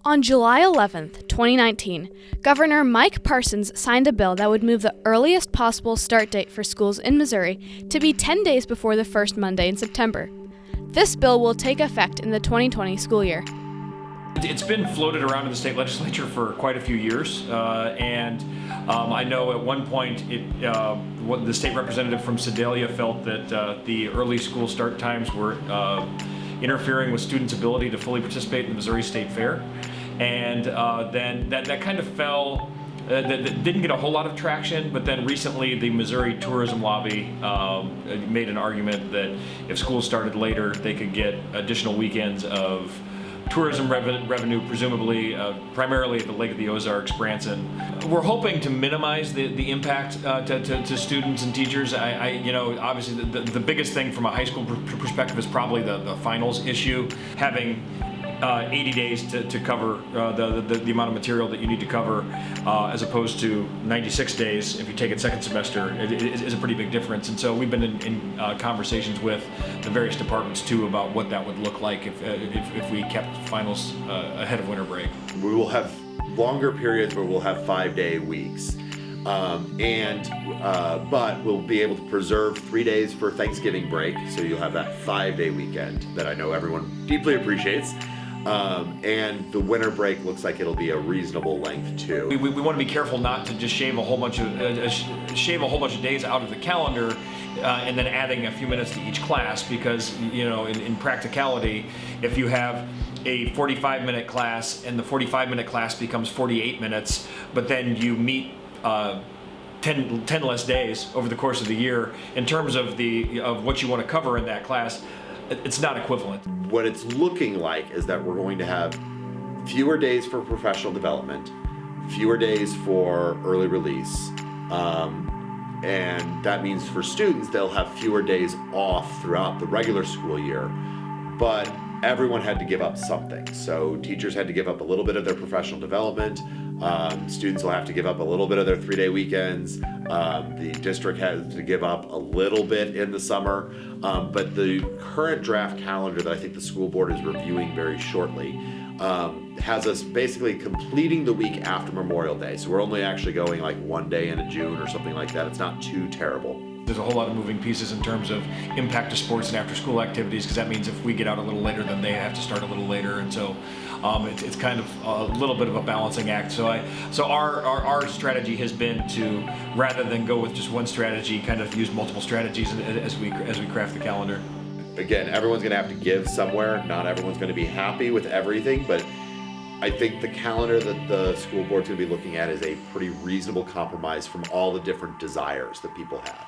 On July 11th, 2019, Governor Mike Parsons signed a bill that would move the earliest possible start date for schools in Missouri to be 10 days before the first Monday in September. This bill will take effect in the 2020 school year. It's been floated around in the state legislature for quite a few years, and I know at one point the state representative from Sedalia felt that the early school start times were interfering with students' ability to fully participate in the Missouri State Fair, and then that kind of fell. That didn't get a whole lot of traction, but then recently the Missouri Tourism Lobby made an argument that if schools started later, they could get additional weekends of tourism revenue, presumably primarily at the Lake of the Ozarks, Branson. We're hoping to minimize the impact to students and teachers. Obviously the biggest thing from a high school perspective is probably the finals issue. Having 80 days to cover the amount of material that you need to cover, as opposed to 96 days if you take it second semester, is a pretty big difference. And so we've been in conversations with the various departments too about what that would look like if we kept finals ahead of winter break. We will have longer periods where we'll have 5-day weeks. But we'll be able to preserve 3 days for Thanksgiving break, so you'll have that 5-day weekend that I know everyone deeply appreciates. And the winter break looks like it'll be a reasonable length too. We want to be careful not to just shave a whole bunch of days out of the calendar, and then adding a few minutes to each class, because in practicality, if you have a 45-minute class and the 45-minute class becomes 48 minutes, but then you meet 10 less days over the course of the year in terms of what you want to cover in that class, it's not equivalent. What it's looking like is that we're going to have fewer days for professional development, fewer days for early release, and that means for students they'll have fewer days off throughout the regular school year, but everyone had to give up something. So teachers had to give up a little bit of their professional development. Students will have to give up a little bit of their 3-day weekends. The district has to give up a little bit in the summer. But the current draft calendar that I think the school board is reviewing very shortly has us basically completing the week after Memorial Day. So we're only actually going like 1 day into June or something like that. It's not too terrible. There's a whole lot of moving pieces in terms of impact to sports and after-school activities, because that means if we get out a little later, then they have to start a little later, and so it's kind of a little bit of a balancing act. So our strategy has been to, rather than go with just one strategy, kind of use multiple strategies as we craft the calendar. Again, everyone's going to have to give somewhere. Not everyone's going to be happy with everything, but I think the calendar that the school board's going to be looking at is a pretty reasonable compromise from all the different desires that people have.